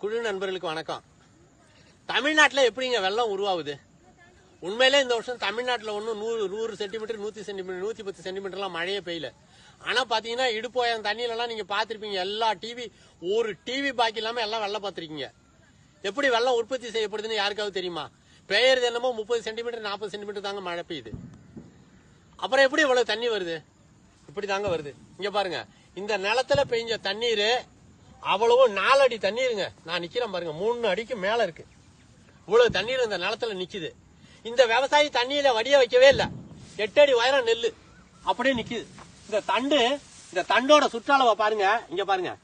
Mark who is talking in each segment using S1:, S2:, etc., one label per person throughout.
S1: குழு நண்பர்களுக்கு வணக்கம். தமிழ்நாட்டில் எப்படிங்க வெள்ளம் உருவாகுது? உண்மையிலே இந்த வருஷம் தமிழ்நாட்டில் ஒன்றும் 100 சென்டிமீட்டர் 100 சென்டிமீட்டர் 110 சென்டிமீட்டர்லாம் மழையே பெய்யல. ஆனால் பார்த்தீங்கன்னா இடுப்போயம் தண்ணியிலலாம் நீங்கள் பார்த்துருப்பீங்க. எல்லா ஒரு டிவி பாக்கி இல்லாமல் எல்லாம் வெள்ளம் பார்த்துருக்கீங்க. எப்படி வெள்ளம் உற்பத்தி செய்யப்படுதுன்னு யாருக்காவது தெரியுமா? பெய்யறது என்னமோ 30 சென்டிமீட்டர் 40 சென்டிமீட்டர் தாங்க மழை பெய்யுது. அப்புறம் எப்படி இவ்வளவு தண்ணி வருது? இப்படி தாங்க வருது. இங்க பாருங்க, இந்த நிலத்துல பெய்ஞ்ச தண்ணீர் அவ்வளவு 4 அடி தண்ணீருங்க. நான் நிக்கிறேன் பாருங்க, 3 அடிக்கு மேல இருக்கு. இவ்வளவு தண்ணீர் இந்த நிலத்துல நிக்குது. இந்த விவசாயி தண்ணியில வடிய வைக்கவே இல்லை. 8 அடி உயரம் நெல்லு அப்படியே நிக்குது. இந்த தண்டோட சுற்றளவை பாருங்க. இங்க பாருங்க,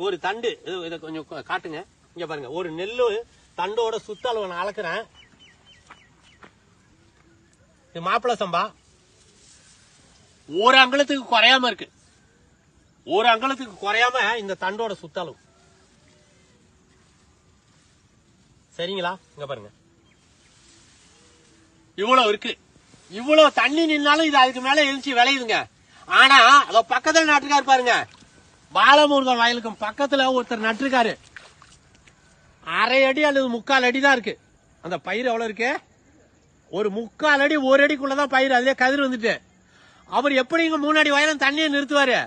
S1: ஒரு தண்டு இதை கொஞ்சம் காட்டுங்க. இங்க பாருங்க, ஒரு நெல்லு தண்டோட சுற்றளவை நான் அளக்குறேன். இது மாப்பிள சம்பா. ஒரு அங்குலத்துக்கு குறையாம இருக்கு. ஒரு அங்குலத்துக்கு குறையாம இந்த தண்டோட சுற்றளவு. சரிங்களா? இங்க பாருங்க, இவ்வளவு இருக்கு. இவ்வளவு தண்ணி நின்னாலும் இது அதுக்கு மேல எழுச்சி விளையுதுங்க. ஆனா அத பக்கத்துல நட்டுருக்காரு பாருங்க, பாலமுருகன் வயலுக்கும் பக்கத்துல ஒருத்தர் நட்டுருக்காரு. 1/2 அடி அல்லது 3/4 அடி தான் இருக்கு. அந்த பயிர் எவ்வளவு இருக்கு? ஒரு 3/4 அடி 1 அடிக்குள்ளதான் பயிர். அதுல கதிர் வந்துட்டு அவர் எப்படிங்க 3 அடி உயரம் தண்ணியை நிறுத்துவாரு?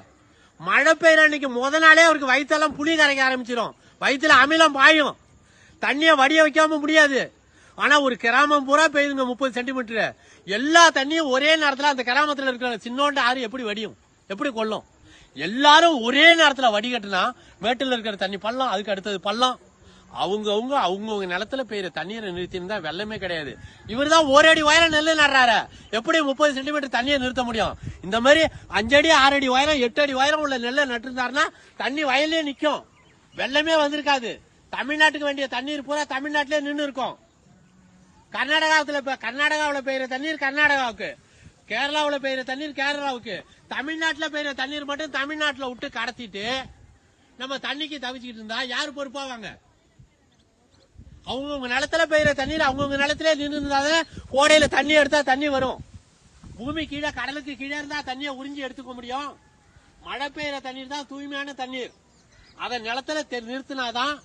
S1: மழை பெய்யற அன்னைக்கு முத நாளே அவருக்கு வயிற்றெல்லாம் புளி கரைக்க ஆரம்பிச்சிடும். வயிற்றுல அமிலம் பாயும். தண்ணியை வடிய வைக்காம முடியாது. ஆனா ஒரு கிராமம் பூரா பெய்யுதுங்க 30 சென்டிமீட்டர். எல்லா தண்ணியும் ஒரே நேரத்துல அந்த கிராமத்துல இருக்கிற சின்னோண்டு ஆறு எப்படி வடியும், எப்படி கொள்ளும்? எல்லாரும் ஒரே நேரத்துல வடிகட்டுனா மேட்டுல இருக்கிற தண்ணி பள்ளம், அதுக்கு அடுத்தது பள்ளம். அவங்கவுங்க நிலத்துல பெய்யுற தண்ணீரை நிறுத்தினா வெள்ளமே கிடையாது. இவர் தான் 1 அடி உயரம் நெல்லு நடுறாரு. எப்படி 30 சென்டிமீட்டர் தண்ணியை நிறுத்த முடியும்? இந்த மாதிரி 5 அடி 6 அடி உயரம் 8 அடி உயரம் உள்ள நெல்லை நட்டுருந்தாருன்னா தண்ணி வயலே நிக்கும், வெள்ளமே வந்திருக்காது. தமிழ்நாட்டுக்கு வேண்டிய தண்ணீர் பூரா தமிழ்நாட்டிலே நின்று இருக்கும். கர்நாடகாவில் பெய்யுற தண்ணீர் கர்நாடகாவுக்கு, கேரளாவில் பெய்யுற தண்ணீர் கேரளாவுக்கு, தமிழ்நாட்டில் பெய்யுற தண்ணீர் மட்டும் தமிழ்நாட்டில் விட்டு கடத்திட்டு நம்ம தண்ணிக்கு தவிச்சுக்கிட்டு இருந்தா யாரு பொறுப்பாவாங்க? அவங்கவுங்க நிலத்துல பெய்யுற தண்ணீர் அவங்கவுங்க நிலத்திலே நின்று இருந்தாதான் கோடையில தண்ணி எடுத்தா தண்ணி வரும். பூமி கீழே கடலுக்கு கீழே இருந்தா தண்ணியை உறிஞ்சி எடுத்துக்க முடியும். மழை பெய்யுற தண்ணீர் தான் தூய்மையான தண்ணீர். அதை நிலத்துல நிறுத்தினாதான்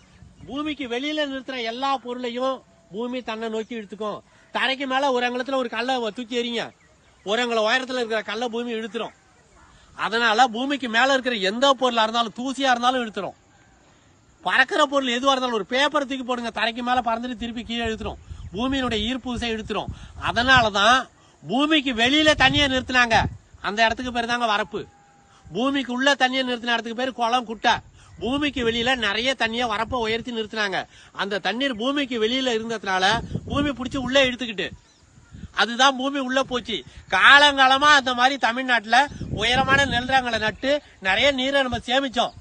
S1: பூமிக்கு வெளியில நிறுத்துற எல்லா பொருளையும் பூமி தன்னை நோக்கி இழுத்துக்கும். தரைக்கு மேல ஒரு அங்குலத்துல ஒரு கல்லை தூக்கி எறிங்க, ஒரு அங்குல உயரத்துல இருக்கிற கல்லை பூமி இழுத்துரும். அதனால பூமிக்கு மேல இருக்கிற எந்த பொருளா இருந்தாலும், தூசியா இருந்தாலும் இழுத்துரும். பறக்கிற பொருள் எதுவா இருந்தாலும், ஒரு பேப்பர் தூக்கி போடுங்க, தரைக்கு மேல பறந்துட்டு திருப்பி கீழே இழுத்துரும். பூமியினுடைய ஈர்ப்பு விசை இழுத்துரும். அதனாலதான் பூமிக்கு வெளியில தண்ணியை நிறுத்தினாங்க. அந்த இடத்துக்கு பேரு தாங்க வரப்பு. பூமிக்கு உள்ள தண்ணியை நிறுத்தின இடத்துக்கு பேரு குளம், குட்டை. பூமிக்கு வெளியில நிறைய தண்ணியை வரப்ப உயர்த்தி நிறுத்தினாங்க. அந்த தண்ணீர் பூமிக்கு வெளியில இருந்ததுனால பூமி பிடிச்சி உள்ள இழுத்துக்கிட்டு அதுதான் பூமி உள்ள போச்சு. காலங்காலமா அந்த மாதிரி தமிழ்நாட்டுல உயரமான நெல்றாங்களை நட்டு நிறைய நீரை நம்ம சேமிச்சோம்.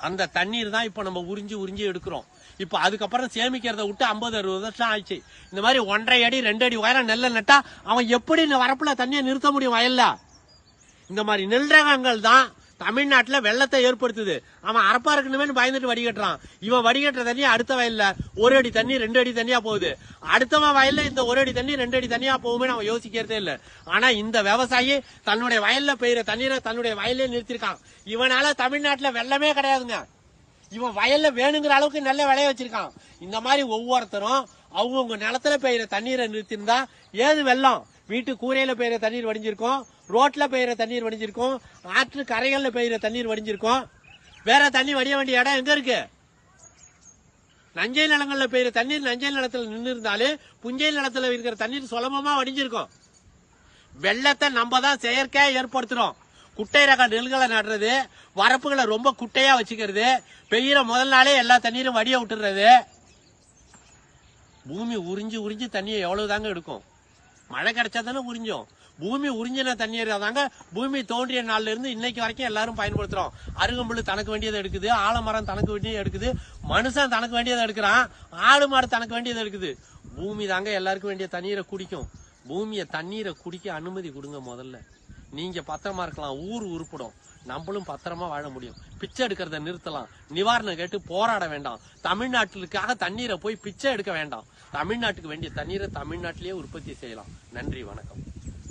S1: அந்த தண்ணீர் தான் இப்ப நம்ம உறிஞ்சி எடுக்கிறோம். இப்ப அதுக்கப்புறம் சேமிக்கிறத விட்டு 50-60 வருஷம் ஆயிடுச்சு. இந்த மாதிரி 1.5 அடி 2 அடி உயரம் நெல்லை நட்டா அவன் எப்படி இந்த வரப்புல தண்ணியை நிறுத்த முடியும் வயல்ல? இந்த மாதிரி நெல் ரகங்கள் தான் தமிழ்நாட்டுல வெள்ளத்தை ஏற்படுத்துது. அவன் அரப்பா இருக்கணுமே பயந்துட்டு வடிகட்டுறான். இவன் வடிகட்டுற தண்ணி அடுத்த வயல்ல 1 அடி தண்ணி 2 அடி தண்ணியா போகுது. அடுத்தவன் வயல்ல இந்த 1 அடி தண்ணி 2 அடி தண்ணியா போகுமே அவன் யோசிக்கிறதே இல்ல. ஆனா இந்த விவசாயி தன்னுடைய வயல்ல பெய்யுற தண்ணீரை தன்னுடைய வயல்ல நிறுத்திருக்கான். இவனால தமிழ்நாட்டுல வெள்ளமே கிடையாதுங்க. இவன் வயல்ல வேணுங்கிற அளவுக்கு நல்ல விளைய வச்சிருக்கான். இந்த மாதிரி ஒவ்வொருத்தரும் அவங்கவுங்க நிலத்துல பெய்யுற தண்ணீரை நிறுத்திருந்தா ஏது வெள்ளம்? வீட்டு கூரையில பெய்யுற தண்ணீர் வடிஞ்சிருக்கும், ரோட்ல பெய்யுற தண்ணீர் வடிஞ்சிருக்கும், ஆற்று கரைகள்ல பெய்யுற தண்ணீர் வடிஞ்சிருக்கும். வேற தண்ணி வடிய வேண்டிய இடம் எங்க இருக்கு? நஞ்சை நிலங்கள்ல பெய்யுற தண்ணீர் நஞ்சை நிலத்துல நின்று இருந்தாலே புஞ்சை நிலத்துல இருக்கிற தண்ணீர் சுலபமா வடிஞ்சிருக்கும். வெள்ளத்தை நம்ம தான் செயற்கையா ஏற்படுத்துறோம். குட்டை ரக நெல்களை நடுறது, வரப்புகளை ரொம்ப குட்டையா வச்சுக்கிறது, பெய்யுற முதல் நாளே எல்லா தண்ணீரும் வடிய விட்டுறது. பூமி உறிஞ்சி தண்ணியை எவ்வளவு தாங்க எடுக்கும்? மழை கிடைச்சா தானே உறிஞ்சோம். பூமி உறிஞ்சின தண்ணீர் தாங்க பூமி தோன்றிய நாள்ல இருந்து இன்னைக்கு வரைக்கும் எல்லாரும் பயன்படுத்துறோம். அருகம்புல் தனக்கு வேண்டியதை எடுக்குது, ஆலமரம் தனக்கு வேண்டியதை எடுக்குது, மனுஷன் தனக்கு வேண்டியதை எடுக்கிறான், ஆடு மாடு தனக்கு வேண்டியதை எடுக்குது. பூமி தாங்க எல்லாருக்கும் வேண்டிய தண்ணீரை குடிக்கும். பூமியை தண்ணீரை குடிக்க அனுமதி கொடுங்க முதல்ல. நீங்க பத்திரமா இருக்கலாம், ஊர் உருப்படும், நம்மளும் பத்திரமா வாழ முடியும். பிச்சை எடுக்கிறத நிறுத்தலாம், நிவாரணம் கேட்டு போராட வேண்டாம். தமிழ்நாட்டுக்காக தண்ணீரை போய் பிச்சை எடுக்க வேண்டாம். தமிழ்நாட்டுக்கு வேண்டிய தண்ணீரை தமிழ்நாட்டிலேயே உற்பத்தி செய்யலாம். நன்றி, வணக்கம்.